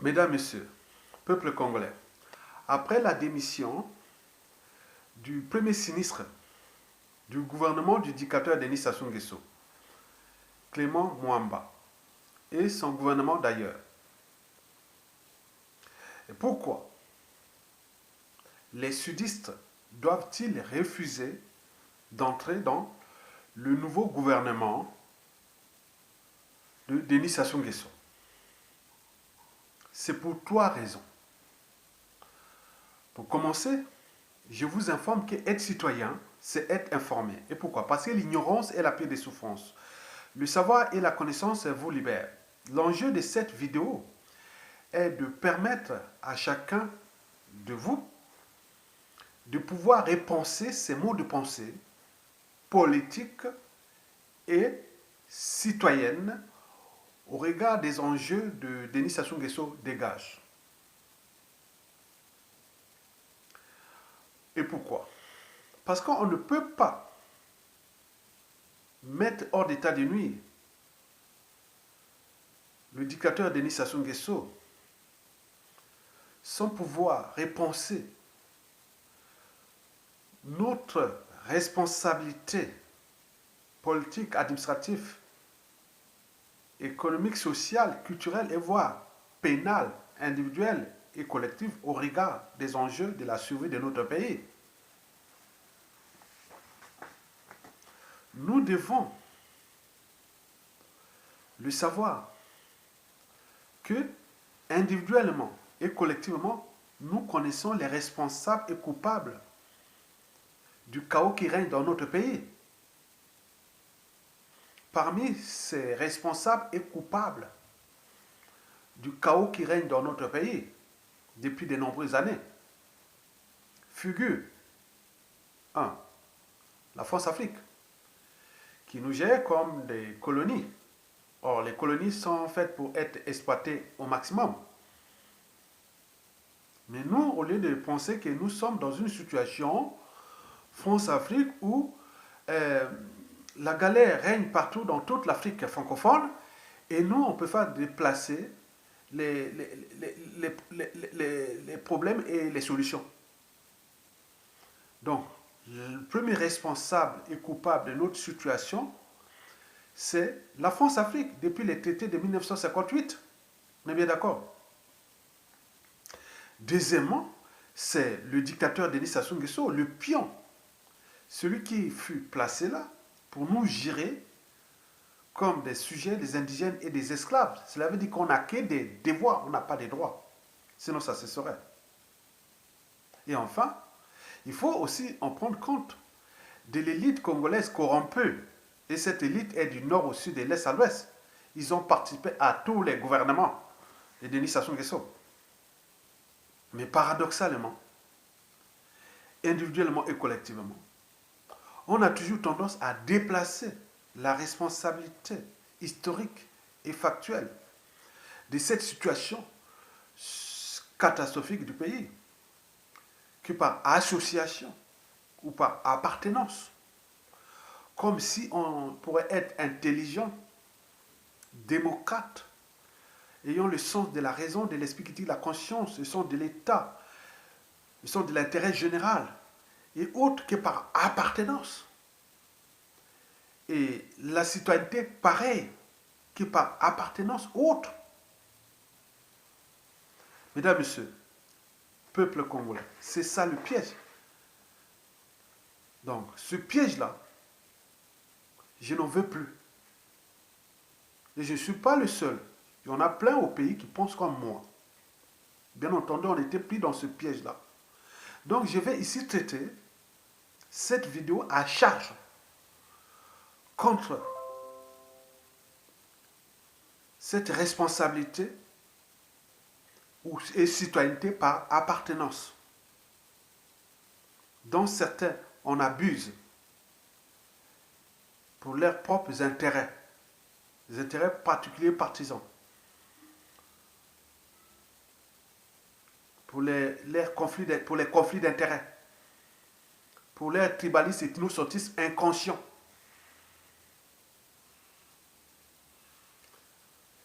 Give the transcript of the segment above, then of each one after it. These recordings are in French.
Mesdames, Messieurs, peuple congolais, après la démission du premier ministre du gouvernement du dictateur Denis Sassou Nguesso, Clément Mwamba, et son gouvernement d'ailleurs, et pourquoi les sudistes doivent-ils refuser d'entrer dans le nouveau gouvernement de Denis Sassou Nguesso? C'est pour trois raisons. Pour commencer, je vous informe qu'être citoyen, c'est être informé. Et pourquoi? Parce que l'ignorance est la pire des souffrances. Le savoir et la connaissance vous libèrent. L'enjeu de cette vidéo est de permettre à chacun de vous de pouvoir repenser ses mots de pensée politiques et citoyennes au regard des enjeux de Denis Sassou Nguesso dégage. Et pourquoi? Parce qu'on ne peut pas mettre hors d'état de nuire le dictateur Denis Sassou Nguesso sans pouvoir repenser notre responsabilité politique, administrative, économique, sociale, culturelle et voire pénale, individuelle et collective au regard des enjeux de la survie de notre pays. Nous devons le savoir que individuellement et collectivement, nous connaissons les responsables et coupables du chaos qui règne dans notre pays. Parmi ces responsables et coupables du chaos qui règne dans notre pays depuis de nombreuses années, figure 1. La France-Afrique, qui nous gère comme des colonies. Or, les colonies sont faites pour être exploitées au maximum. Mais nous, au lieu de penser que nous sommes dans une situation France-Afrique où la galère règne partout dans toute l'Afrique francophone et nous, on peut faire déplacer les problèmes et les solutions. Donc, le premier responsable et coupable de notre situation, c'est la France-Afrique depuis les traités de 1958. On est bien d'accord? Deuxièmement, c'est le dictateur Denis Sassou Nguesso, le pion, celui qui fut placé là pour nous gérer comme des sujets, des indigènes et des esclaves. Cela veut dire qu'on n'a que des devoirs, on n'a pas des droits. Sinon, ça cesserait. Et enfin, il faut aussi en prendre compte de l'élite congolaise corrompue. Et cette élite est du nord au sud, de l'est à l'ouest. Ils ont participé à tous les gouvernements de Denis Sassou Nguesso. Mais paradoxalement, individuellement et collectivement, on a toujours tendance à déplacer la responsabilité historique et factuelle de cette situation catastrophique du pays, que par association ou par appartenance. Comme si on pourrait être intelligent, démocrate, ayant le sens de la raison, de l'esprit critique, de la conscience, le sens de l'État, le sens de l'intérêt général, et autre que par appartenance. Et la citoyenneté, pareil, que par appartenance autre. Mesdames, Messieurs, peuple congolais, c'est ça le piège. Donc, ce piège-là, je n'en veux plus. Et je ne suis pas le seul. Il y en a plein au pays qui pensent comme moi. Bien entendu, on était pris dans ce piège-là. Donc, je vais ici traiter cette vidéo à charge contre cette responsabilité et citoyenneté par appartenance, dont certains en abusent pour leurs propres intérêts, des intérêts particuliers partisans, pour les conflits d'intérêts, pour leurs tribalistes et ethnocentistes inconscients.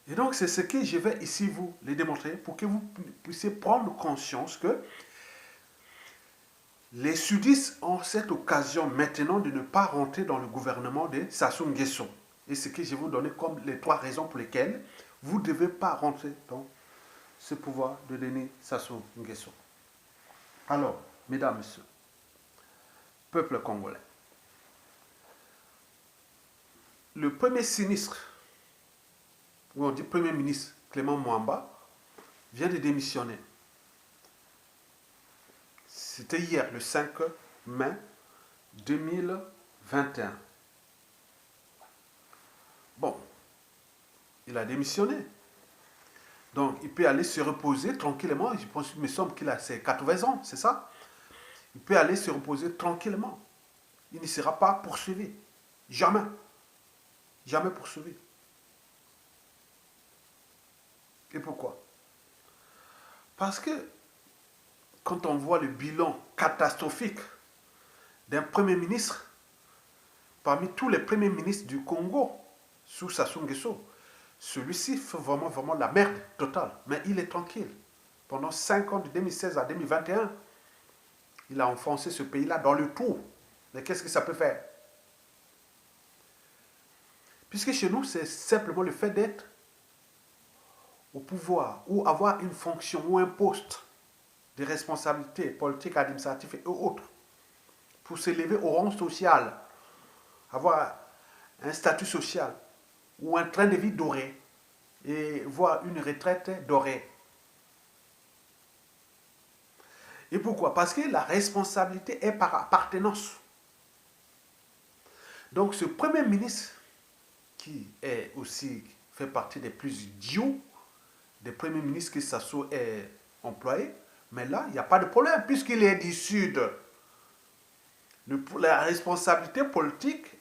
Et donc, c'est ce que je vais ici vous les démontrer pour que vous puissiez prendre conscience que les sudistes ont cette occasion maintenant de ne pas rentrer dans le gouvernement de Sassou Nguesso. Et ce que je vais vous donner comme les 3 raisons pour lesquelles vous ne devez pas rentrer dans ce pouvoir de Denis Sassou Nguesso. Alors, mesdames, messieurs, peuple congolais, le premier sinistre, ou on dit premier ministre, Clément Mwamba, vient de démissionner. C'était hier, le 5 mai 2021. Bon, il a démissionné. Donc, il peut aller se reposer tranquillement. Je pense, il me semble qu'il a ses 80 ans, c'est ça? Il peut aller se reposer tranquillement. Il ne sera pas poursuivi. Jamais. Jamais poursuivi. Et pourquoi? Parce que quand on voit le bilan catastrophique d'un premier ministre, parmi tous les premiers ministres du Congo, sous Sassou Nguesso, celui-ci fait vraiment la merde totale. Mais il est tranquille. Pendant 5 ans, de 2016 à 2021, il a enfoncé ce pays-là dans le trou. Mais qu'est-ce que ça peut faire? Puisque chez nous, c'est simplement le fait d'être au pouvoir ou avoir une fonction ou un poste de responsabilité politique, administrative et autres pour s'élever au rang social, avoir un statut social ou un train de vie doré et voir une retraite dorée. Et pourquoi? Parce que la responsabilité est par appartenance. Donc ce premier ministre, qui est aussi fait partie des plus idiots des premiers ministres que Sassou est employé, mais là, il n'y a pas de problème puisqu'il est du Sud. La responsabilité politique,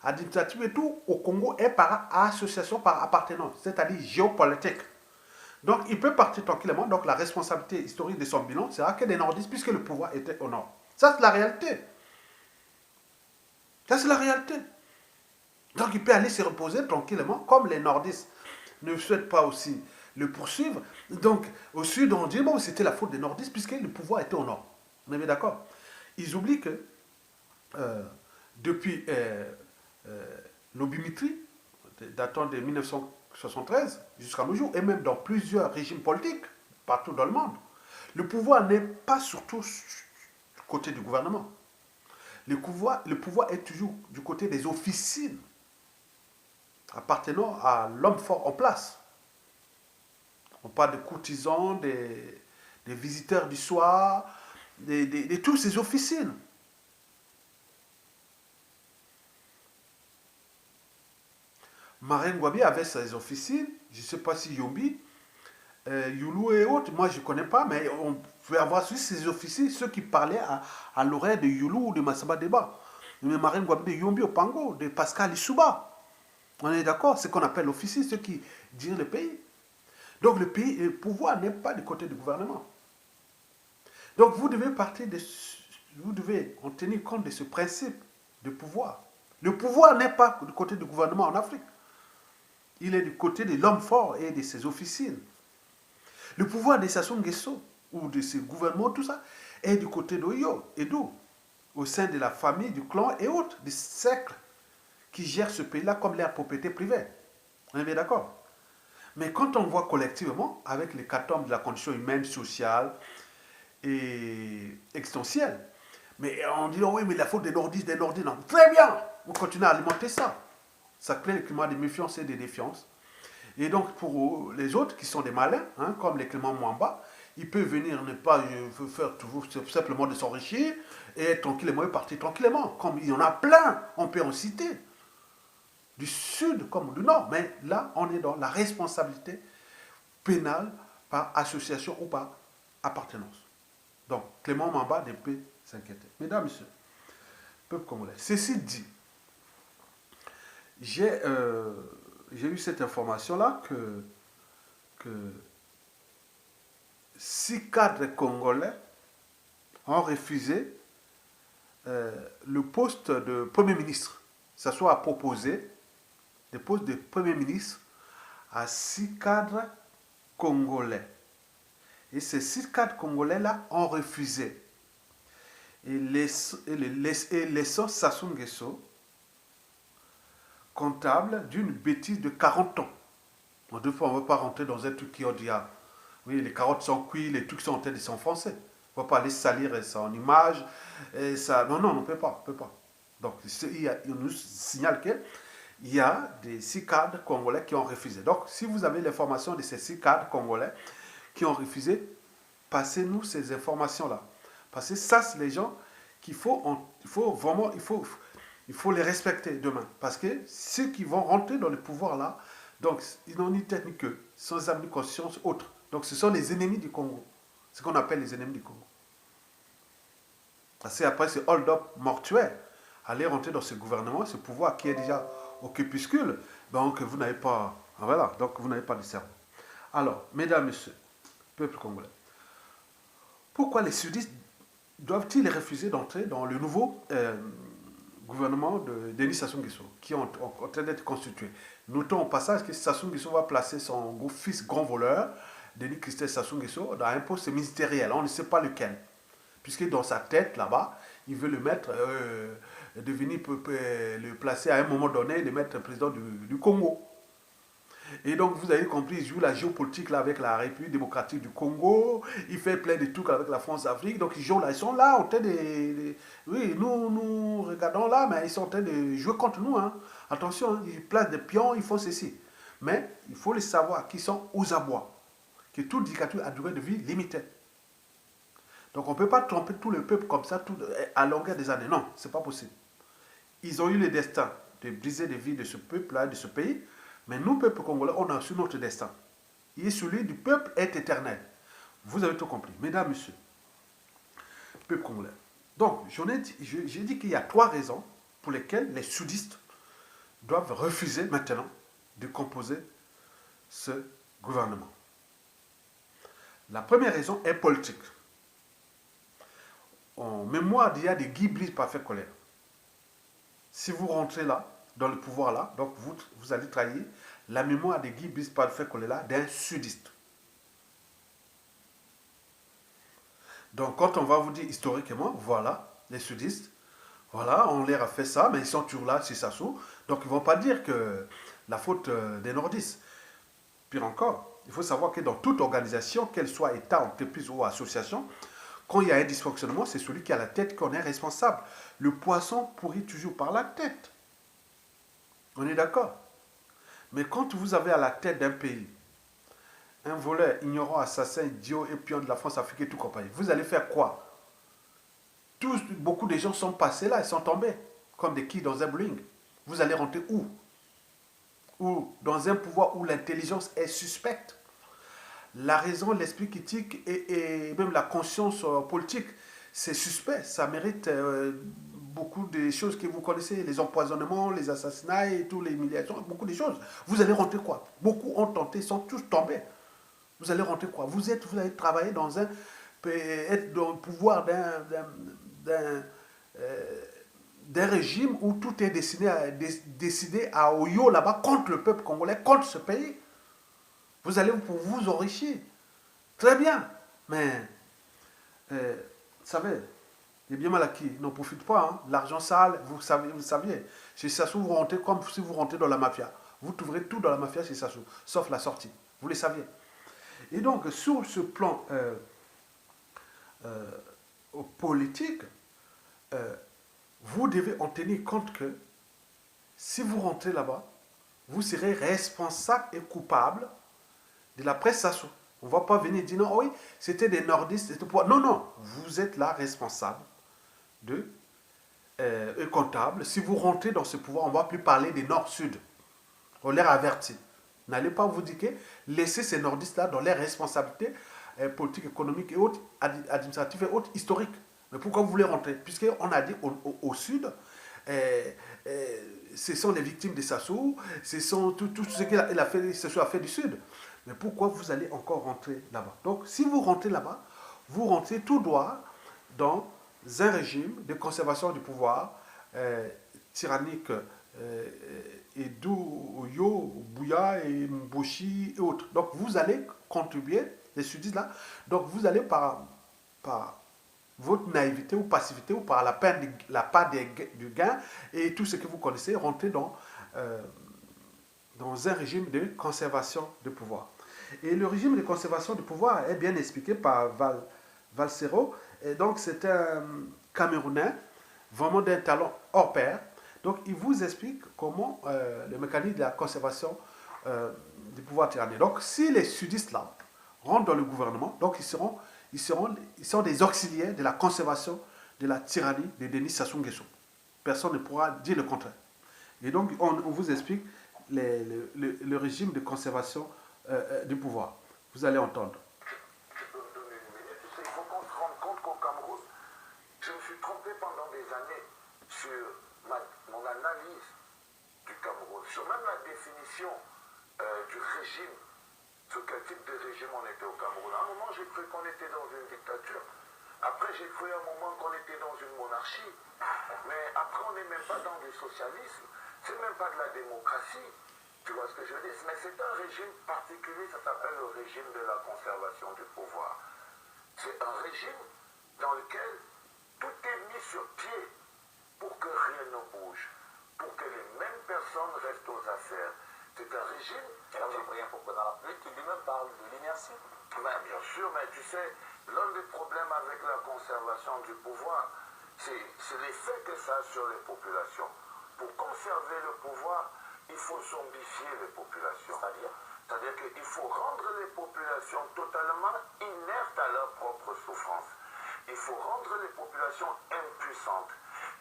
administrative et tout au Congo est par association, par appartenance, c'est-à-dire géopolitique. Donc, il peut partir tranquillement. Donc, la responsabilité historique de son bilan sera que des nordistes, puisque le pouvoir était au nord. Ça, c'est la réalité. Ça, c'est la réalité. Donc, il peut aller se reposer tranquillement, comme les nordistes ne souhaitent pas aussi le poursuivre. Donc, au sud, on dit, bon, c'était la faute des nordistes, puisque le pouvoir était au nord. On est bien d'accord? Ils oublient que, depuis l'Obimitri, datant de 1973 jusqu'à nos jours, et même dans plusieurs régimes politiques, partout dans le monde, le pouvoir n'est pas surtout du côté du gouvernement. Le pouvoir est toujours du côté des officines appartenant à l'homme fort en place. On parle de courtisans, des visiteurs du soir, de tous ces officines. Marine Ngouabi avait ses officines, je ne sais pas si Yombi, Youlou et autres, moi je ne connais pas, mais on peut avoir aussi ces officiers, ceux qui parlaient à l'oreille de Youlou ou de Massamba Deba. Mais Marine Ngouabi de Yombi au Pango, de Pascal Issouba. On est d'accord, c'est ce qu'on appelle officiers, ceux qui dirigent le pays. Donc le pouvoir n'est pas du côté du gouvernement. Donc vous devez vous devez en tenir compte de ce principe de pouvoir. Le pouvoir n'est pas du côté du gouvernement en Afrique. Il est du côté de l'homme fort et de ses officines. Le pouvoir de Sassou Nguesso ou de ses gouvernements, tout ça, est du côté d'Oyo et d'O, au sein de la famille, du clan et autres, des siècles qui gèrent ce pays-là comme leur propriété privée. On est bien d'accord? Mais quand on voit collectivement, avec les l'hécatombe de la condition humaine, sociale et existentielle, mais on dit, oh oui, mais la faute des nordistes, non. Très bien, on continue à alimenter ça. Ça crée le climat de méfiance et de défiance. Et donc, pour les autres qui sont des malins, hein, comme les Clément Mwamba, ils peuvent venir ne pas faire toujours simplement de s'enrichir et tranquillement partir tranquillement. Comme il y en a plein, on peut en citer. Du sud comme du nord. Mais là, on est dans la responsabilité pénale par association ou par appartenance. Donc, Clément Mwamba ne peut s'inquiéter. Mesdames, Messieurs, peuple congolais, ceci dit, j'ai eu cette information-là que 6 cadres congolais ont refusé le poste de Premier ministre. Ça soit à proposer des postes de Premier ministre à 6 cadres congolais. Et ces 6 cadres congolais-là ont refusé. Et laissant Sassou Nguesso comptable d'une bêtise de 40 ans. On ne veut pas rentrer dans un truc qui a dit, ah, oui, les carottes sont cuites, les trucs sont en train de s'enfoncer. On ne va pas aller salir son image. Et ça, non, on ne peut pas. Donc, il nous signale qu'il y a des 6 cadres congolais qui ont refusé. Donc, si vous avez l'information de ces 6 cadres congolais qui ont refusé, passez-nous ces informations-là. Parce que ça, c'est les gens qu'il faut vraiment, il faut les respecter demain. Parce que ceux qui vont rentrer dans le pouvoir là, donc ils n'ont ni tête ni queue, sans âme ni conscience autre. Donc ce sont les ennemis du Congo. Ce qu'on appelle les ennemis du Congo. Parce qu'après ce hold-up mortuaire, aller rentrer dans ce gouvernement, ce pouvoir qui est déjà au crépuscule, donc vous n'avez pas, voilà, donc vous n'avez pas de cerveau. Alors, mesdames, messieurs, peuple congolais, pourquoi les sudistes doivent-ils refuser d'entrer dans le nouveau gouvernement de Denis Sassou Nguesso, qui est en train d'être constitué? Notons au passage que Sassou Nguesso va placer son fils grand voleur, Denis Christophe Sassou Nguesso, dans un poste ministériel. On ne sait pas lequel. Puisque dans sa tête, là-bas, il veut le mettre, le placer à un moment donné, le mettre président du Congo. Et donc, vous avez compris, il joue la géopolitique là, avec la République démocratique du Congo. Il fait plein de trucs avec la France-Afrique. Donc, ils sont là, en train de... Oui, nous regardons là, mais ils sont en train de jouer contre nous. Hein. Attention, hein, ils placent des pions, ils font ceci. Mais il faut les savoir qu'ils sont aux abois. Que toute dictature a durée de vie limitée. Donc, on ne peut pas tromper tout le peuple comme ça à longueur des années. Non, ce n'est pas possible. Ils ont eu le destin de briser les vies de ce peuple-là, de ce pays. Mais nous, peuple congolais, on a aussi notre destin. Et celui du peuple est éternel. Vous avez tout compris. Mesdames, messieurs, peuple congolais. Donc, j'ai dit qu'il y a 3 raisons pour lesquelles les sudistes doivent refuser maintenant de composer ce gouvernement. La première raison est politique. En mémoire d'il y a des Guy Brice Parfait Colère. Si vous rentrez là, dans le pouvoir là, donc vous allez trahir la mémoire de Guy Brice Parfait Colère d'un sudiste. Donc quand on va vous dire historiquement, voilà, les sudistes, voilà, on leur a fait ça, mais ils sont toujours là, c'est Sassou. Donc ils ne vont pas dire que la faute des nordistes. Pire encore, il faut savoir que dans toute organisation, qu'elle soit État, entreprise ou association, quand il y a un dysfonctionnement, c'est celui qui a la tête qu'on est responsable. Le poisson pourrit toujours par la tête. On est d'accord? Mais quand vous avez à la tête d'un pays un voleur, ignorant, assassin, idiot et pion de la France-Afrique et tout compagnie, vous allez faire quoi? Beaucoup de gens sont passés là, ils sont tombés, comme des quilles dans un bowling. Vous allez rentrer où? Ou dans un pouvoir où l'intelligence est suspecte. La raison, l'esprit critique et même la conscience politique, c'est suspect. Ça mérite beaucoup de choses que vous connaissez, les empoisonnements, les assassinats et tous les humiliations, beaucoup de choses. Vous allez rentrer quoi? Beaucoup ont tenté, ils sont tous tombés. Vous allez rentrer quoi? Vous allez travailler dans être dans le pouvoir d'un régime où tout est décidé à Oyo là-bas contre le peuple congolais, contre ce pays. Vous allez pour vous enrichir. Très bien. Mais, vous savez, les bien mal acquis n'en profitent pas. Hein. L'argent sale, vous saviez. Chez Sassou, vous rentrez comme si vous rentrez dans la mafia. Vous trouverez tout dans la mafia chez Sassou, sauf la sortie. Vous le saviez. Et donc, sur ce plan politique, vous devez en tenir compte que si vous rentrez là-bas, vous serez responsable et coupable de la presse Sassou. On ne va pas venir dire non, oui, c'était des nordistes. Non, vous êtes là responsable et comptable. Si vous rentrez dans ce pouvoir, on ne va plus parler des nord-sud. On leur avertit. N'allez pas vous dire que laissez ces nordistes-là dans leurs responsabilités politiques, économiques et autres, administratives et autres, historiques. Mais pourquoi vous voulez rentrer? Puisqu'on a dit au sud, ce sont les victimes de Sassou, ce sont tout ce qu'il a fait, Sassou a fait du sud. Mais pourquoi vous allez encore rentrer là-bas? Donc, si vous rentrez là-bas, vous rentrez tout droit dans un régime de conservation du pouvoir tyrannique et Douyo, Bouya et Mboshi et autres. Donc vous allez contribuer, les sudistes là, donc vous allez par votre naïveté ou passivité ou par la part du gain et tout ce que vous connaissez, rentrer dans un régime de conservation de pouvoir. Et le régime de conservation du pouvoir est bien expliqué par Valsero. Et donc c'est un Camerounais, vraiment d'un talent hors pair. Donc il vous explique comment le mécanisme de la conservation du pouvoir tyrannique. Donc si les sudistes là rentrent dans le gouvernement, donc ils sont des auxiliaires de la conservation de la tyrannie de Denis Sassou Nguesso. Personne ne pourra dire le contraire. Et donc on vous explique le régime de conservation du pouvoir. Vous allez entendre. Je peux me donner une minute. Tu sais, il faut qu'on se rende compte qu'au Cameroun, je me suis trompé pendant des années sur mon analyse du Cameroun, sur même la définition du régime, sur quel type de régime on était au Cameroun. À un moment, j'ai cru qu'on était dans une dictature. Après, j'ai cru à un moment qu'on était dans une monarchie. Mais après, on n'est même pas dans du socialisme. C'est même pas de la démocratie. Tu vois ce que je veux dire? Mais c'est un régime particulier, ça s'appelle le régime de la conservation du pouvoir. C'est un régime dans lequel tout est mis sur pied pour que rien ne bouge, pour que les mêmes personnes restent aux affaires. C'est un régime... Et là, vous voyez pourquoi dans la politique, lui-même parle de l'inertie. Ben, bien sûr, mais tu sais, l'un des problèmes avec la conservation du pouvoir, c'est l'effet que ça a sur les populations. Pour conserver le pouvoir, il faut zombifier les populations. C'est-à-dire qu'il faut rendre les populations totalement inertes à leur propre souffrance. Il faut rendre les populations impuissantes.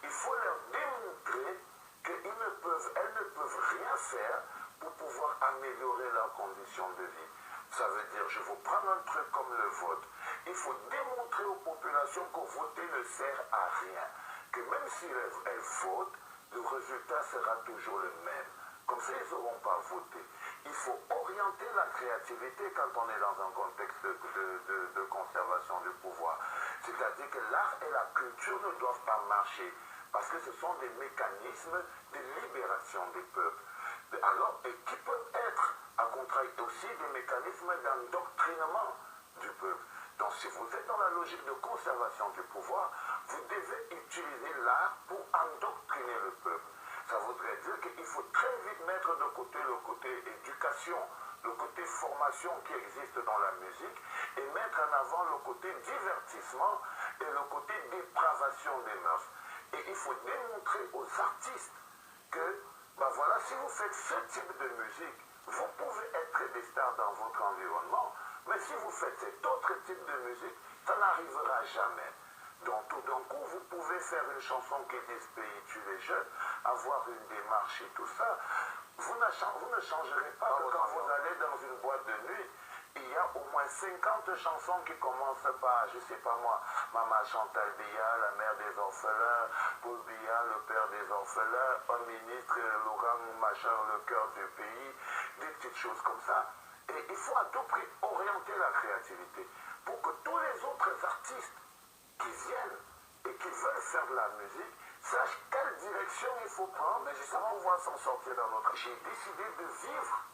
Il faut leur démontrer qu'elles ne peuvent rien faire pour pouvoir améliorer leurs conditions de vie. Ça veut dire, je vous prends un truc comme le vote. Il faut démontrer aux populations que voter ne sert à rien. Que même si elles votent, le résultat sera toujours le même. Comme ça, ils n'auront pas voté. Il faut orienter la créativité quand on est dans un contexte de conservation du pouvoir. C'est-à-dire que l'art et la culture ne doivent pas marcher parce que ce sont des mécanismes de libération des peuples. Alors, et qui peuvent être, à contraire, aussi des mécanismes d'endoctrinement du peuple. Donc, si vous êtes dans la logique de conservation du pouvoir, vous devez utiliser l'art pour endoctriner le peuple. Ça voudrait dire qu'il faut très vite mettre de côté le côté éducation, le côté formation qui existe dans la musique et mettre en avant le côté divertissement et le côté dépravation des mœurs. Et il faut démontrer aux artistes que, ben voilà, si vous faites ce type de musique, vous pouvez être des stars dans votre environnement, mais si vous faites cet autre type de musique, ça n'arrivera jamais. Donc tout d'un coup, vous pouvez faire une chanson qui dit pays tue les jeunes, avoir une démarche et tout ça. Vous ne changerez pas que quand vous allez dans une boîte de nuit, il y a au moins 50 chansons qui commencent par, je sais pas moi, Maman Chantal Biya, la mère des orphelins, Paul Biya, le père des orphelins, un ministre, Laurent Machin, le cœur du pays, des petites choses comme ça. Et il faut à tout prix orienter la créativité pour que tous les autres artistes qui viennent et qui veulent faire de la musique sachent quelle direction il faut prendre mais justement pour pouvoir s'en sortir dans notre... J'ai décidé de vivre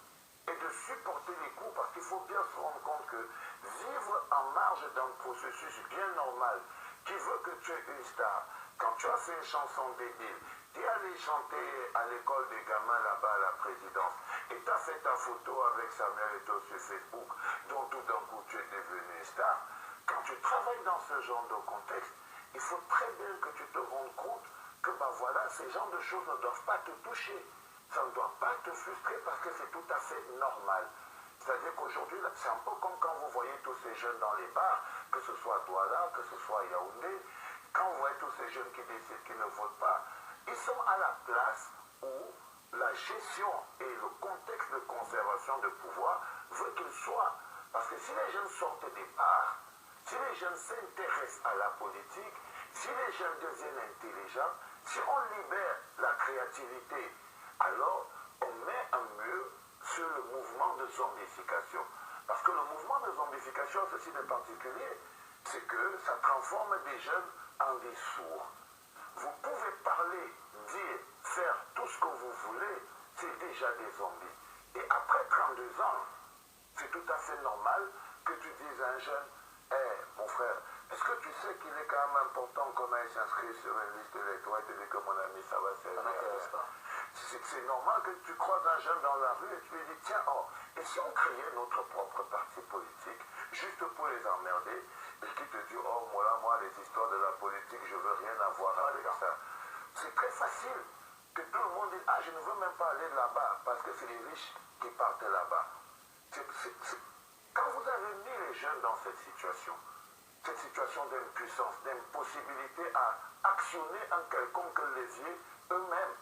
et de supporter les coups parce qu'il faut bien se rendre compte que vivre en marge d'un processus bien normal qui veut que tu es une star, quand tu as fait une chanson débile, tu es allé chanter à l'école des gamins là-bas à la présidence et tu as fait ta photo avec Samuel Eto'o sur Facebook, dont tout d'un coup tu es devenu une star. Quand tu travailles dans ce genre de contexte, il faut très bien que tu te rendes compte que ben voilà, ces genres de choses ne doivent pas te toucher. Ça ne doit pas te frustrer parce que c'est tout à fait normal. C'est-à-dire qu'aujourd'hui, c'est un peu comme quand vous voyez tous ces jeunes dans les bars, que ce soit Douala, que ce soit Yaoundé, quand vous voyez tous ces jeunes qui décident qu'ils ne votent pas, ils sont à la place où la gestion et le contexte de conservation de pouvoir veut qu'ils soient. Parce que si les jeunes sortent des bars, si les jeunes s'intéressent à la politique, si les jeunes deviennent intelligents, si on libère la créativité, alors on met un mur sur le mouvement de zombification. Parce que le mouvement de zombification, ceci de particulier, c'est que ça transforme des jeunes en des sourds. Vous pouvez parler, dire, faire tout ce que vous voulez. c'est déjà des zombies. Et après 32 ans, c'est tout à fait normal que tu dises à un jeune, hé, mon frère, est-ce que tu sais qu'il est quand même important qu'on aille s'inscrire sur une liste électorale et te dire que mon ami, ça va servir à rien. C'est normal que tu croises un jeune dans la rue et tu lui dis, tiens, oh, et si on créait notre propre parti politique, juste pour les emmerder, et qui te dit, oh, moi, les histoires de la politique, je veux rien avoir avec ça. C'est très facile que tout le monde dise, ah, je ne veux même pas aller là-bas, parce que c'est les riches qui partent là-bas. Quand vous avez mis les jeunes dans cette situation d'impuissance, d'impossibilité à actionner un quelconque levier eux-mêmes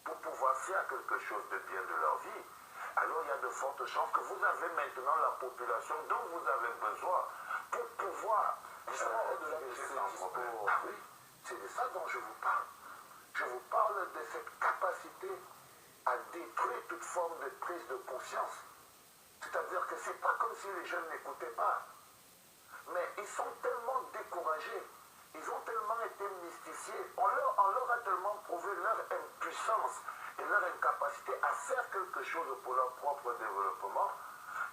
pour pouvoir faire quelque chose de bien de leur vie, alors il y a de fortes chances que vous avez maintenant la population dont vous avez besoin pour pouvoir Ah oui, c'est de ça dont je vous parle. Je vous parle de cette capacité à détruire toute forme de prise de conscience. C'est-à-dire que c'est pas comme si les jeunes n'écoutaient pas. Mais ils sont tellement découragés, ils ont tellement été mystifiés, on leur a tellement prouvé leur impuissance et leur incapacité à faire quelque chose pour leur propre développement,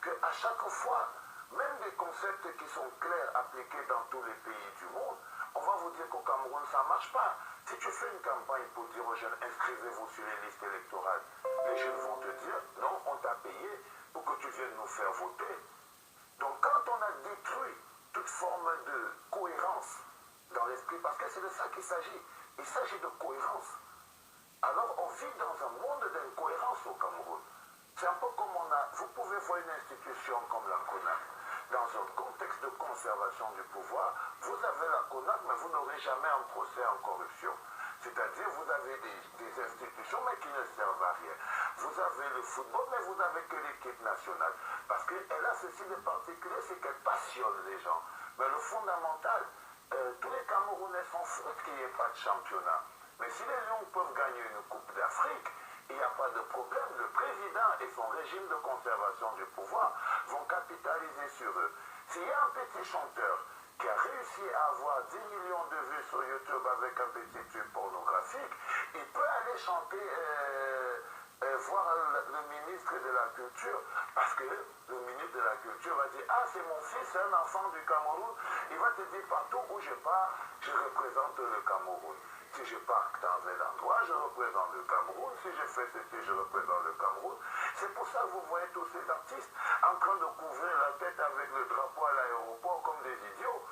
qu'à chaque fois, même des concepts qui sont clairs, appliqués dans tous les pays du monde, on va vous dire qu'au Cameroun, ça ne marche pas. Si tu fais une campagne pour dire aux jeunes, inscrivez-vous sur les listes électorales, les jeunes vont te dire, non, on t'a payé pour que tu viennes nous faire voter. Donc quand on a détruit toute forme de cohérence dans l'esprit, parce que c'est de ça qu'il s'agit, il s'agit de cohérence. Alors on vit dans un monde d'incohérence au Cameroun. C'est un peu comme vous pouvez voir une institution comme la CONAC. Dans un contexte de conservation du pouvoir, vous avez la CONAC, mais vous n'aurez jamais un procès en corruption. C'est-à-dire, vous avez des institutions, mais qui ne servent à rien. Vous avez le football, mais vous n'avez que l'équipe nationale. Parce qu'elle a ceci de particulier, c'est qu'elle passionne les gens. Mais le fondamental, tous les Camerounais s'en foutent qu'il n'y ait pas de championnat. Mais si les Lions peuvent gagner une Coupe d'Afrique, il n'y a pas de problème. Le président et son régime de conservation du pouvoir vont capitaliser sur eux. S'il y a un petit chanteur qui a réussi à avoir 10 millions de vues sur YouTube avec un petit tube pornographique, il peut aller chanter, voir le ministre de la Culture, parce que le ministre de la Culture va dire, ah, c'est mon fils, c'est un enfant du Cameroun. Il va te dire, partout où je pars, je représente le Cameroun. Si je pars dans un endroit, je représente le Cameroun. Si je fais ceci, je représente le Cameroun. C'est pour ça que vous voyez tous ces artistes en train de couvrir la tête avec le drapeau à l'aéroport comme des idiots.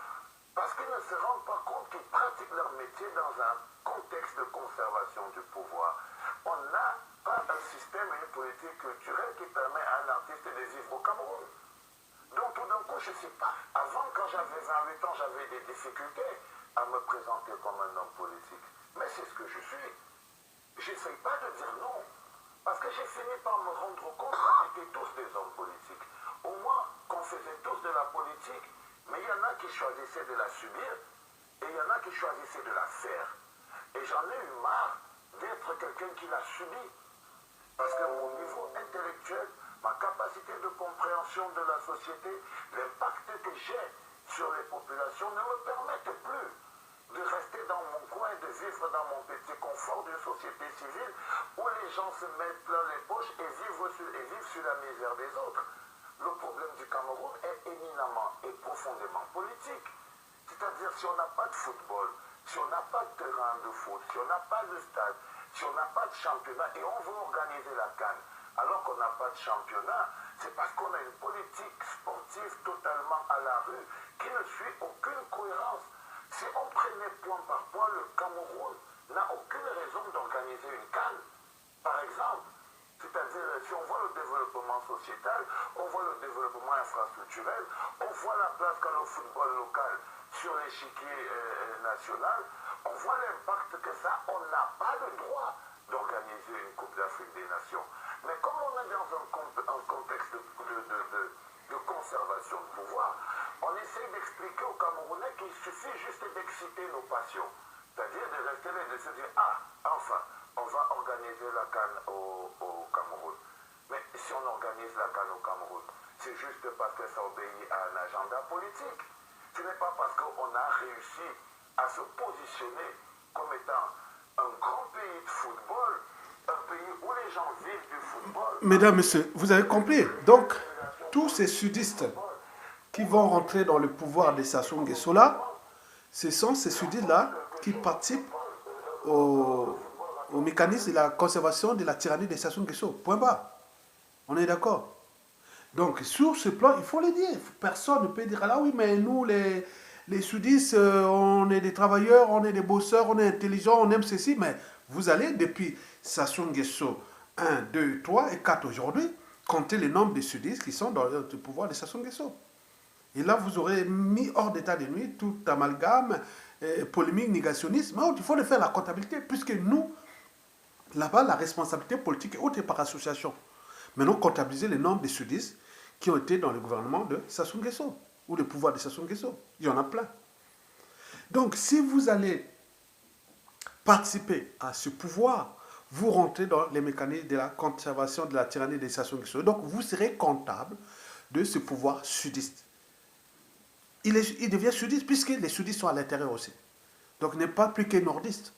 Parce qu'ils ne se rendent pas compte qu'ils pratiquent leur métier dans un contexte de conservation du pouvoir. On n'a pas un système et une politique culturelle qui permet à un artiste de vivre au Cameroun. Donc tout d'un coup, je ne sais pas. Avant, quand j'avais 28 ans, j'avais des difficultés à me présenter comme un homme politique. Mais c'est ce que je suis. J'essaye pas de dire non. Parce que j'ai fini par me rendre compte qu'on était tous des hommes politiques. Au moins qu'on faisait tous de la politique, mais il y en a qui choisissaient de la subir et il y en a qui choisissaient de la faire. Et j'en ai eu marre d'être quelqu'un qui l'a subi. Parce que mon niveau intellectuel, ma capacité de compréhension de la société, l'impact que j'ai sur les populations ne me permettent plus de rester dans mon coin, de vivre dans mon petit confort d'une société civile où les gens se mettent plein les poches et vivent sur la misère des autres. Le problème du Cameroun est éminemment et profondément politique. C'est-à-dire si on n'a pas de football, si on n'a pas de terrain de foot, si on n'a pas de stade, si on n'a pas de championnat et on veut organiser la CAN, alors qu'on n'a pas de championnat, c'est parce qu'on a une politique sportive totalement à la rue qui ne suit aucune cohérence. Si on prenait point par point, le Cameroun n'a aucune raison d'organiser une CAN, par exemple. C'est-à-dire, si on voit le développement sociétal, on voit le développement infrastructurel, on voit la place qu'a le football local sur l'échiquier national, on voit l'impact que ça, on n'a pas le droit d'organiser une Coupe d'Afrique des Nations. Mais comme on est dans un contexte de conservation de pouvoir, on essaie d'expliquer aux Camerounais qu'il suffit juste d'exciter nos passions. C'est-à-dire de rester là et de se dire, ah, enfin, on va organiser la CAN au Cameroun. Mais si on organise la CAN au Cameroun, c'est juste parce que ça obéit à un agenda politique. Ce n'est pas parce qu'on a réussi à se positionner comme étant un grand pays de football, un pays où les gens vivent du football. Mesdames, Messieurs, vous avez compris. Donc, tous ces sudistes qui vont rentrer dans le pouvoir de Sassou Nguesso là, ce sont ces sudistes-là qui participent au mécanisme de la conservation de la tyrannie de Sassou Nguesso. Point barre. On est d'accord. Donc, sur ce plan, il faut le dire. Personne ne peut dire, ah oui, mais nous, les sudistes, on est des travailleurs, on est des bosseurs, on est intelligents, on aime ceci. Mais vous allez, depuis Sassou Nguesso 1, 2, 3 et 4 aujourd'hui, compter le nombre de sudistes qui sont dans le pouvoir de Sassou Nguesso. Et là, vous aurez mis hors d'état de nuit tout amalgame, polémique, négationniste. Mais il faut le faire la comptabilité, puisque nous, là-bas, la responsabilité politique est haute par association. Maintenant, comptabiliser le nombre de sudistes qui ont été dans le gouvernement de Sassou Nguesso, ou le pouvoir de Sassou Nguesso. Il y en a plein. Donc, si vous allez participer à ce pouvoir, vous rentrez dans les mécanismes de la conservation de la tyrannie de Sassou Nguesso. Donc, vous serez comptable de ce pouvoir sudiste. Il devient sudiste puisque les sudistes sont à l'intérieur aussi. Donc, il n'est pas plus que nordiste.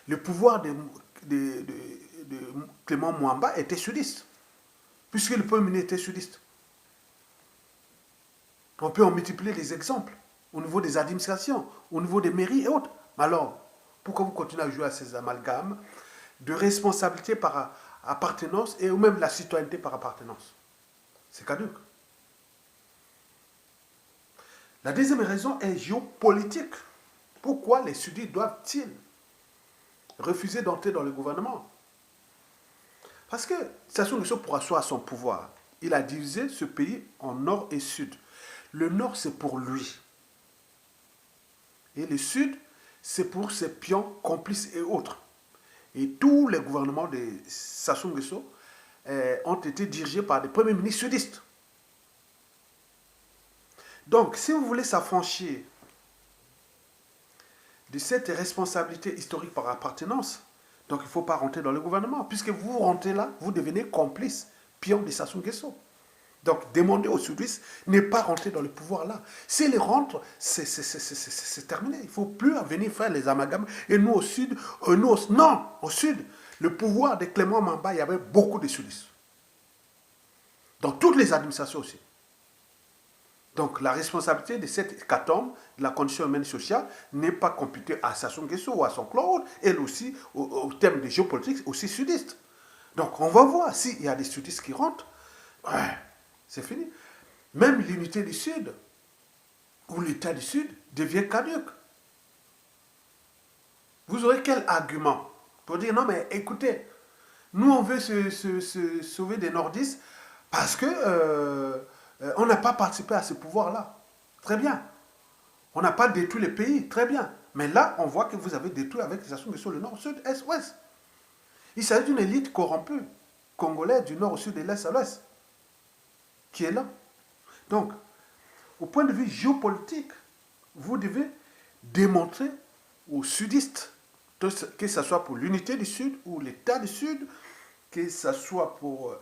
Le pouvoir de Clément Mwamba était sudiste, puisque le premier ministre était sudiste. On peut en multiplier les exemples au niveau des administrations, au niveau des mairies et autres. Mais alors, pourquoi vous continuez à jouer à ces amalgames de responsabilité par appartenance et ou même la citoyenneté par appartenance? C'est caduc. La deuxième raison est géopolitique. Pourquoi les sudistes doivent-ils refuser d'entrer dans le gouvernement? Parce que Sassou Nguesso, pour asseoir son pouvoir, il a divisé ce pays en nord et sud. Le nord, c'est pour lui. Et le sud, c'est pour ses pions, complices et autres. Et tous les gouvernements de Sassou Nguesso ont été dirigés par des premiers ministres sudistes. Donc, si vous voulez s'affranchir de cette responsabilité historique par appartenance, donc il ne faut pas rentrer dans le gouvernement. Puisque vous rentrez là, vous devenez complice, pion de Sassou Nguesso. Donc, demander aux sudistes n'est pas rentrer dans le pouvoir là. S'ils rentrent, c'est terminé. Il ne faut plus venir faire les amalgames. Et nous au sud, non, au sud, le pouvoir de Clément Mwamba, il y avait beaucoup de sudistes. Dans toutes les administrations aussi. Donc, la responsabilité de cette hécatombe, de la condition humaine et sociale, n'est pas computée à Sassou Nguesso ou à son clan, elle aussi, au terme de géopolitique, aussi sudiste. Donc, on va voir s'il y a des sudistes qui rentrent. Ouais, c'est fini. Même l'unité du Sud, ou l'État du Sud, devient caduque. Vous aurez quel argument pour dire, non mais écoutez, nous on veut se sauver des nordistes parce que on n'a pas participé à ce pouvoir-là. Très bien. On n'a pas détruit le pays. Très bien. Mais là, on voit que vous avez détruit avec les actions sur le nord, sud, est, ouest. Il s'agit d'une élite corrompue, congolaise du nord au sud et de l'est à l'ouest, qui est là. Donc, au point de vue géopolitique, vous devez démontrer aux sudistes, que ce soit pour l'unité du Sud ou l'État du Sud, que ce soit pour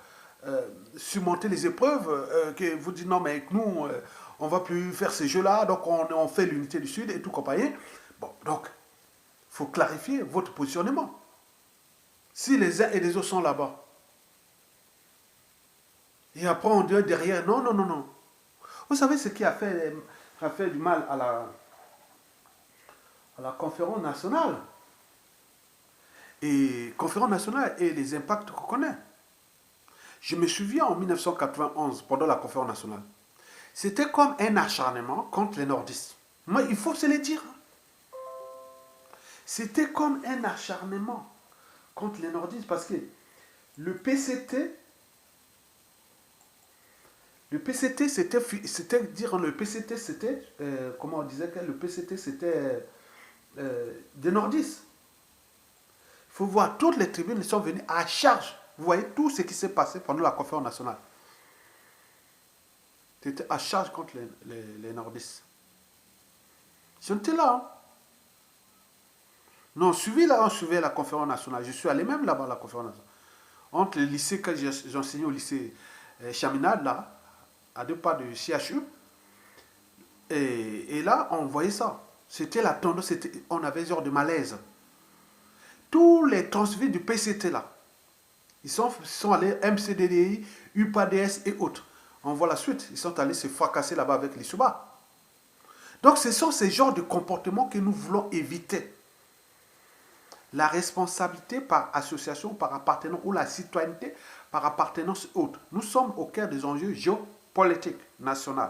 surmonter les épreuves, que vous dites non mais avec nous, on ne va plus faire ces jeux-là, donc on fait l'unité du Sud et tout compagnie. Bon, donc, il faut clarifier votre positionnement. Si les uns et les autres sont là-bas, et après on dit derrière, non, non, non, non. Vous savez ce qui a fait du mal à la conférence nationale et conférence nationale et les impacts qu'on connaît. Je me souviens en 1991, pendant la conférence nationale, c'était comme un acharnement contre les nordistes. Moi, il faut se le dire. C'était comme un acharnement contre les nordistes parce que le PCT, c'était dire le PCT, c'était, comment on disait que le PCT, c'était des nordistes. Il faut voir, toutes les tribunes sont venues à charge. Vous voyez tout ce qui s'est passé pendant la conférence nationale. C'était à charge contre les nordistes. J'étais là. Hein. Non, on suivait la conférence nationale. Je suis allé même là-bas à la conférence nationale. Entre le lycée que j'enseignais au lycée Chaminade, là, à 2 pas de CHU. Et là, on voyait ça. C'était la tendance, on avait genre de malaise. tous les transfuges du PCT là, ils sont allés MCDDI, UPADS et autres. On voit la suite, ils sont allés se fracasser là-bas avec les Souba. Donc ce sont ces genres de comportements que nous voulons éviter. La responsabilité par association, par appartenance, ou la citoyenneté par appartenance haute. Nous sommes au cœur des enjeux géopolitiques nationaux.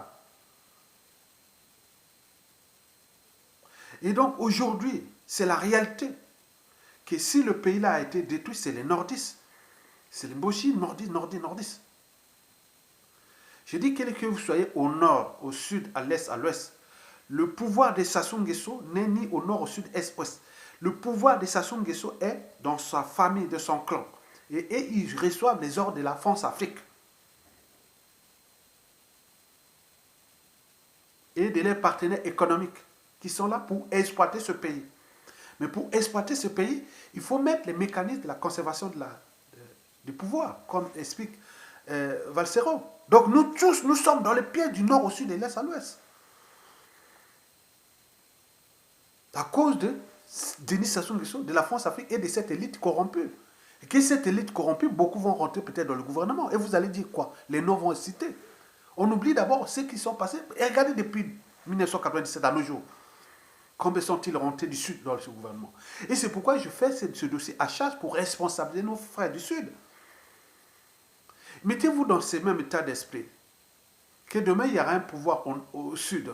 Et donc aujourd'hui, c'est la réalité que si le pays-là a été détruit, c'est les nordistes. C'est les Mboshi, nordistes. Je dis que vous soyez au nord, au sud, à l'est, à l'ouest, le pouvoir de Sassou Nguesso n'est ni au nord, au sud, est, ouest. Le pouvoir de Sassou Nguesso est dans sa famille, de son clan. Et ils reçoivent les ordres de la France-Afrique. Et de leurs partenaires économiques qui sont là pour exploiter ce pays. Mais pour exploiter ce pays, il faut mettre les mécanismes de la conservation du pouvoir, comme explique Valsero. Donc nous tous, nous sommes dans les pieds du nord au sud et de l'est à l'ouest. À cause de Denis Sassou Nguesso, de la France-Afrique et de cette élite corrompue. Et que cette élite corrompue, beaucoup vont rentrer peut-être dans le gouvernement. Et vous allez dire quoi? Les noms vont être cités. On oublie d'abord ceux qui sont passés. Et regardez depuis 1997 à nos jours. Combien sont-ils rentrés du Sud dans ce gouvernement? Et c'est pourquoi je fais ce dossier à charge pour responsabiliser nos frères du Sud. Mettez-vous dans ce même état d'esprit. Que demain, il y aura un pouvoir au Sud.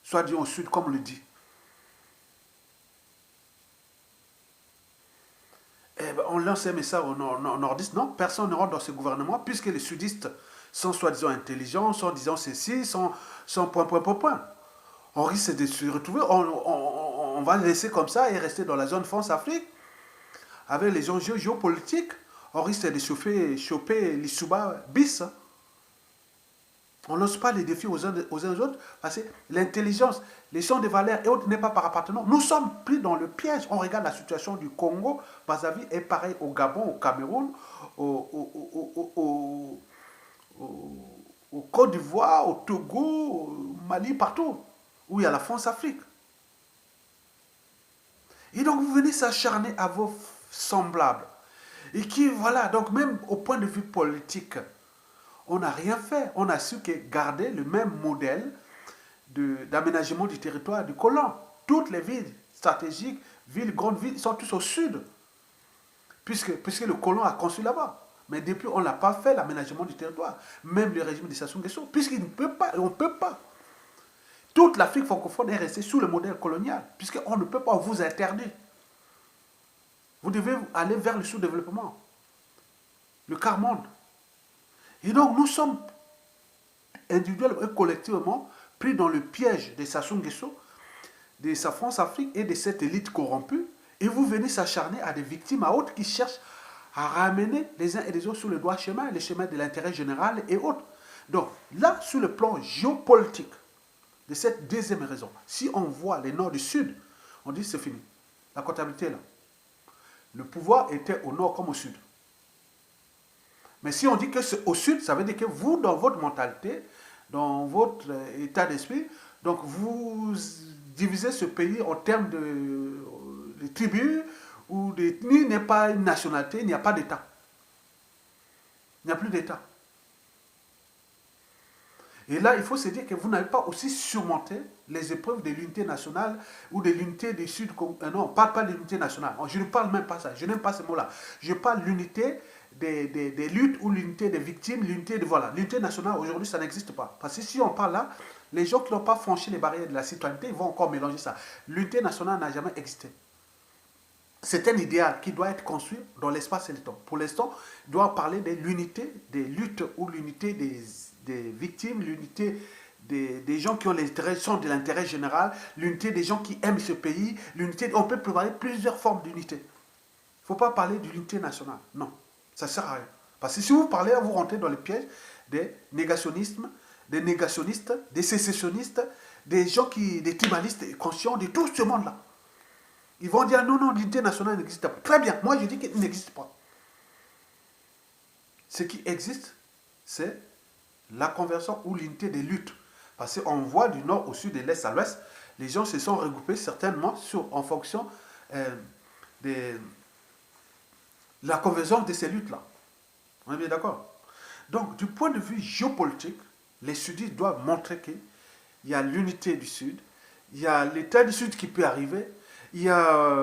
Soit dit au Sud, comme on le dit. Eh ben, on lance un message aux nordistes. Non, personne ne rentre dans ce gouvernement, puisque les sudistes sont soi-disant intelligents, sont disant ceci, sont point. On risque de se retrouver, on va laisser comme ça et rester dans la zone France-Afrique, avec les enjeux géopolitiques, on risque de choper les Souba bis. On n'ose pas les défis aux uns et aux autres, parce que l'intelligence, les champs de valeurs et autres n'est pas par appartenance. Nous sommes pris dans le piège. On regarde la situation du Congo, Brazzaville, et pareil au Gabon, au Cameroun, au Côte d'Ivoire, au Togo, au Mali, partout, où il y a la France-Afrique. Et donc vous venez s'acharner à vos semblables. Et qui, voilà, donc même au point de vue politique, on n'a rien fait. On a su que garder le même modèle d'aménagement du territoire du colon. Toutes les villes stratégiques, villes, grandes villes, sont tous au sud. Puisque le colon a construit là-bas. Mais depuis, on n'a pas fait l'aménagement du territoire. Même le régime de Sassou Nguesso. Puisqu'il ne peut pas, on ne peut pas. Toute l'Afrique francophone est restée sous le modèle colonial. Puisqu'on ne peut pas vous interdire. Vous devez aller vers le sous-développement. Le quart-monde. Et donc, nous sommes individuellement et collectivement pris dans le piège de Sassou Nguesso, de sa France-Afrique et de cette élite corrompue. Et vous venez s'acharner à des victimes à autres qui cherchent à ramener les uns et les autres sur le droit chemin, les chemins de l'intérêt général et autres. Donc, là, sur le plan géopolitique, de cette deuxième raison, si on voit les nord du sud, on dit c'est fini. La comptabilité est là. Le pouvoir était au nord comme au sud. Mais si on dit que c'est au sud, ça veut dire que vous, dans votre mentalité, dans votre état d'esprit, donc vous divisez ce pays en termes de tribus, où l'ethnie n'est pas une nationalité, il n'y a pas d'État. Il n'y a plus d'État. Et là, il faut se dire que vous n'avez pas aussi surmonté les épreuves de l'unité nationale ou de l'unité du Sud. Non, on ne parle pas de l'unité nationale. Je ne parle même pas ça. Je n'aime pas ce mot-là. Je parle de l'unité des luttes ou l'unité des victimes, l'unité de... Voilà. L'unité nationale, aujourd'hui, ça n'existe pas. Parce que si on parle là, les gens qui n'ont pas franchi les barrières de la citoyenneté, ils vont encore mélanger ça. L'unité nationale n'a jamais existé. C'est un idéal qui doit être construit dans l'espace et le temps. Pour l'instant, on doit parler de l'unité des luttes ou l'unité des victimes, l'unité des gens qui ont l'intérêt, sont de l'intérêt général, l'unité des gens qui aiment ce pays, l'unité. On peut préparer plusieurs formes d'unité. Il ne faut pas parler de l'unité nationale. Non, ça ne sert à rien. Parce que si vous parlez, vous rentrez dans le piège des négationnistes, des sécessionnistes, des gens des tribalistes conscients de tout ce monde-là. Ils vont dire non, l'unité nationale n'existe pas. Très bien, moi je dis qu'il n'existe pas. Ce qui existe, c'est la conversion ou l'unité des luttes. Parce qu'on voit du nord au sud, de l'est à l'ouest, les gens se sont regroupés certainement en fonction des la convergence de ces luttes-là. On est bien d'accord? Donc, du point de vue géopolitique, les sudistes doivent montrer qu'il y a l'unité du Sud, il y a l'État du Sud qui peut arriver, il y a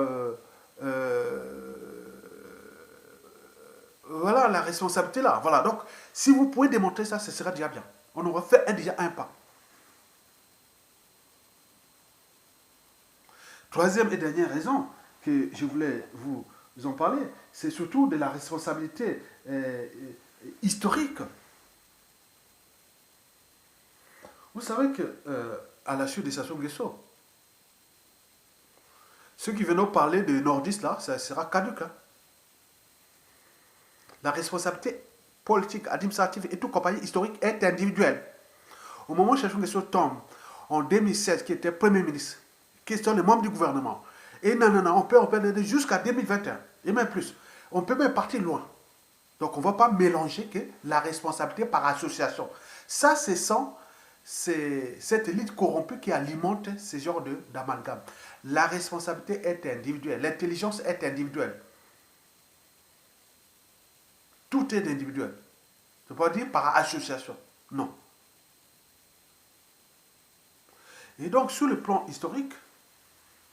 voilà la responsabilité là. Voilà, donc si vous pouvez démontrer ça, ce sera déjà bien. On aura fait déjà un pas. Troisième et dernière raison que je voulais vous en parler, c'est surtout de la responsabilité historique. Vous savez que à la chute de Sassou Nguesso, ceux qui veulent parler de nordistes là, ça sera caduque. Hein. La responsabilité politique, administrative et tout compagnie historique est individuelle. Au moment où Sassou Nguesso tombe, en 2016, qui était Premier ministre, qui sont les membres du gouvernement, et non, on peut aller jusqu'à 2021, et même plus. On peut même partir loin. Donc on ne va pas mélanger que la responsabilité par association. Ça, c'est cette élite corrompue qui alimente ce genre d'amalgame. La responsabilité est individuelle, l'intelligence est individuelle. Tout est individuel. Je ne peux pas dire par association. Non. Et donc, sur le plan historique,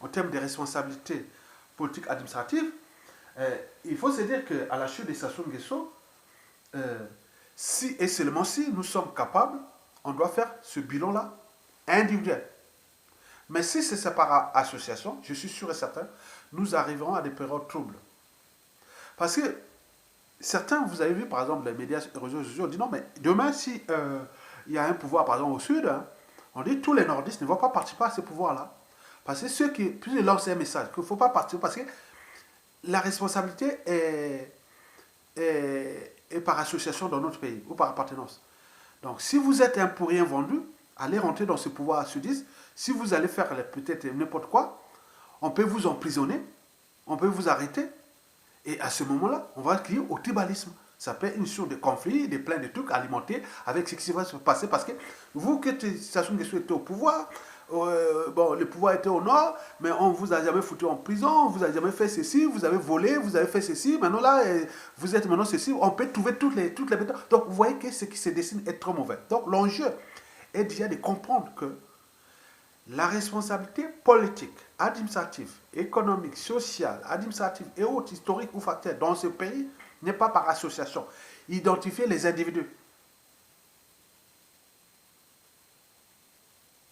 en termes de responsabilité politique administrative, il faut se dire qu'à la chute de Sassou Nguesso, si et seulement si nous sommes capables, on doit faire ce bilan-là individuel. Mais si c'est par association, je suis sûr et certain, nous arriverons à des périodes troubles. Parce que certains, vous avez vu par exemple les médias et réseaux sociaux, disent non, mais demain, si il y a un pouvoir par exemple au sud, hein, on dit tous les nordistes ne vont pas participer à ce pouvoir-là. Parce que ceux qui, puis ils lancent un message qu'il ne faut pas participer, parce que la responsabilité est par association dans notre pays, ou par appartenance. Donc si vous êtes un pour rien vendu, allez rentrer dans ce pouvoir sudiste. Si vous allez faire peut-être n'importe quoi, on peut vous emprisonner, on peut vous arrêter, et à ce moment-là, on va crier au tribalisme. Ça peut être une source de conflits, de plein de trucs alimentés avec ce qui va se passer. Parce que vous, que Sassou Nguesso était au pouvoir, bon, le pouvoir était au nord, mais on ne vous a jamais foutu en prison, on ne vous a jamais fait ceci, vous avez volé, vous avez fait ceci, maintenant là, vous êtes maintenant ceci, on peut trouver toutes les méthodes. Donc vous voyez que ce qui se dessine est trop mauvais. Donc l'enjeu est déjà de comprendre que la responsabilité politique, administrative, économique, sociale, administrative et autres historiques ou facteurs dans ce pays n'est pas par association. Identifier les individus.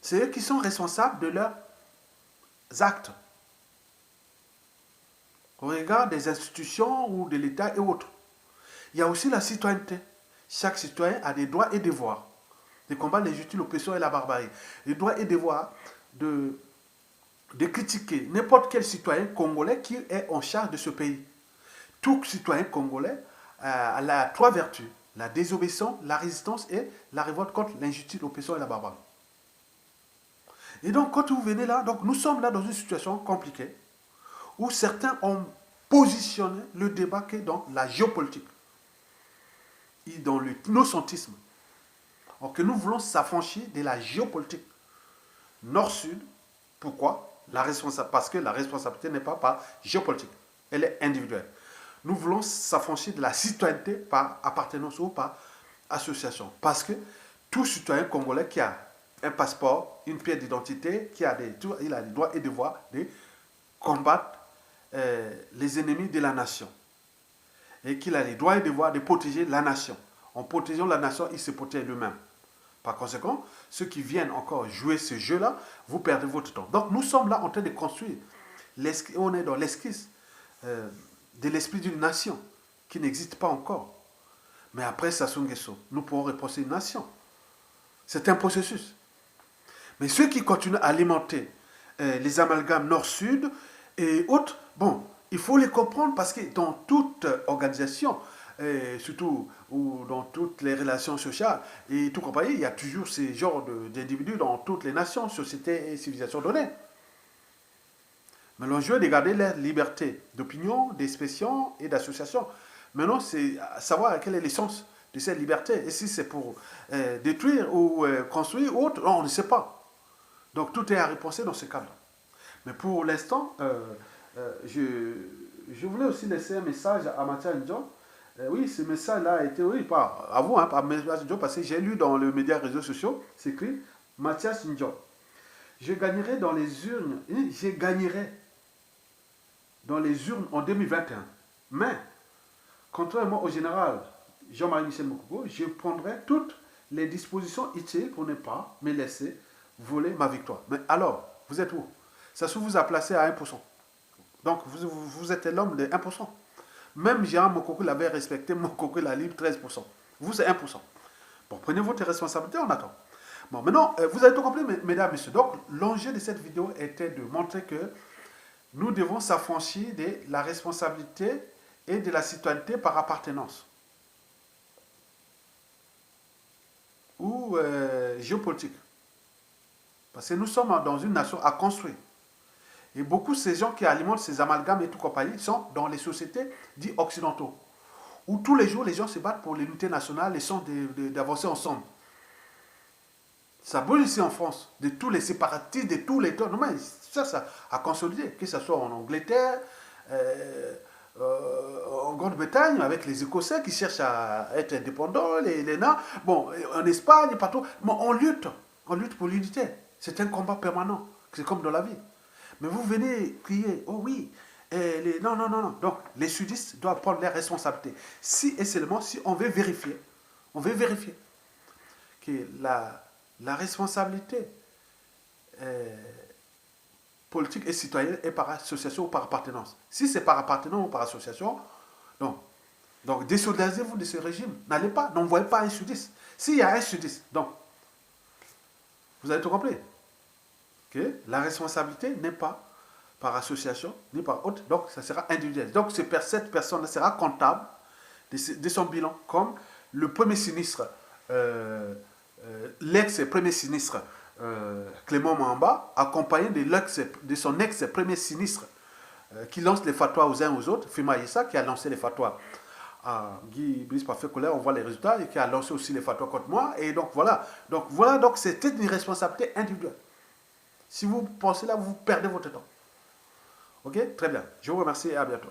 C'est eux qui sont responsables de leurs actes. Au regard des institutions ou de l'État et autres. Il y a aussi la citoyenneté. Chaque citoyen a des droits et devoirs. De combattre l'injustice, l'oppression et la barbarie. Les droits et devoirs de critiquer n'importe quel citoyen congolais qui est en charge de ce pays. Tout citoyen congolais a trois vertus: la désobéissance, la résistance et la révolte contre l'injustice, l'oppression et la barbarie. Et donc, quand vous venez là, donc nous sommes là dans une situation compliquée où certains ont positionné le débat qui est dans la géopolitique et dans le nocentisme. Alors que nous voulons s'affranchir de la géopolitique nord-sud. Pourquoi? Parce que la responsabilité n'est pas par géopolitique, elle est individuelle. Nous voulons s'affranchir de la citoyenneté par appartenance ou par association. Parce que tout citoyen congolais qui a un passeport, une pièce d'identité, il a les droits et devoirs de combattre les ennemis de la nation. Et qu'il a les droits et devoirs de protéger la nation. En protégeant la nation, il se protège lui-même. Par conséquent, ceux qui viennent encore jouer ce jeu-là, vous perdez votre temps. Donc nous sommes là en train de construire, on est dans l'esquisse de l'esprit d'une nation qui n'existe pas encore. Mais après Sassou Nguesso, nous pourrons repenser une nation. C'est un processus. Mais ceux qui continuent à alimenter les amalgames nord-sud et autres, bon, il faut les comprendre parce que dans toute organisation, surtout ou dans toutes les relations sociales et tout compagnie, il y a toujours ces genres d'individus dans toutes les nations, sociétés et civilisations données. Mais l'enjeu est de garder la liberté d'opinion, d'expression et d'association. Maintenant, c'est savoir quel est l'essence de cette liberté. Et si c'est pour détruire ou construire ou autre, on ne sait pas. Donc tout est à repenser dans ce cadre. Mais pour l'instant, je je voulais aussi laisser un message à Mathias Ndjo. Oui, ce message-là a été, oui, pas à vous, hein, par Mathias Ndjo, parce que j'ai lu dans le média réseaux sociaux, c'est écrit Mathias Ndjo. Je gagnerai dans les urnes, je gagnerai dans les urnes en 2021. Mais, contrairement au général Jean-Marie Michel Mokoko, je prendrai toutes les dispositions utiles pour ne pas me laisser voler ma victoire. Mais alors, vous êtes où? Ça se vous a placé à 1%. Donc, vous êtes l'homme de 1%. Même Jean Mokoko l'avait respecté, Mokoko l'a libre 13%. Vous, c'est 1%. Bon, prenez votre responsabilité, on attend. Bon, maintenant, vous avez tout compris, mesdames et messieurs. Donc, l'enjeu de cette vidéo était de montrer que nous devons s'affranchir de la responsabilité et de la citoyenneté par appartenance ou géopolitique. Parce que nous sommes dans une nation à construire. Et beaucoup de ces gens qui alimentent ces amalgames et tout compagnie sont dans les sociétés dites occidentaux, où tous les jours les gens se battent pour l'unité nationale et sont d'avancer ensemble. Ça brûle ici en France, de tous les séparatistes, de tous les... Non, mais ça a consolidé, que ce soit en Angleterre, en Grande-Bretagne, avec les Écossais qui cherchent à être indépendants, les nains, bon, en Espagne, partout. Bon, on lutte pour l'unité. C'est un combat permanent, c'est comme dans la vie. Mais vous venez crier, oh oui, non, non, non, non. Donc, les sudistes doivent prendre leurs responsabilités. Si et seulement si on veut vérifier que la responsabilité politique et citoyenne est par association ou par appartenance. Si c'est par appartenance ou par association, non. Donc, désolidarisez-vous de ce régime. N'allez pas, n'envoyez pas un sudiste. S'il y a un sudiste, donc, vous avez tout compris. Que la responsabilité n'est pas par association, ni par autre, donc ça sera individuel. Donc, cette personne sera comptable de son bilan, comme le premier sinistre, l'ex-premier sinistre Clément Mamba, accompagné de son ex-premier sinistre qui lance les fatwas aux uns aux autres, Fima Issa, qui a lancé les fatwas à Guy Brice Parfait-Collet, on voit les résultats, et qui a lancé aussi les fatwas contre moi, et donc voilà. Donc c'était une responsabilité individuelle. Si vous pensez là, vous perdez votre temps. Ok, très bien. Je vous remercie et à bientôt.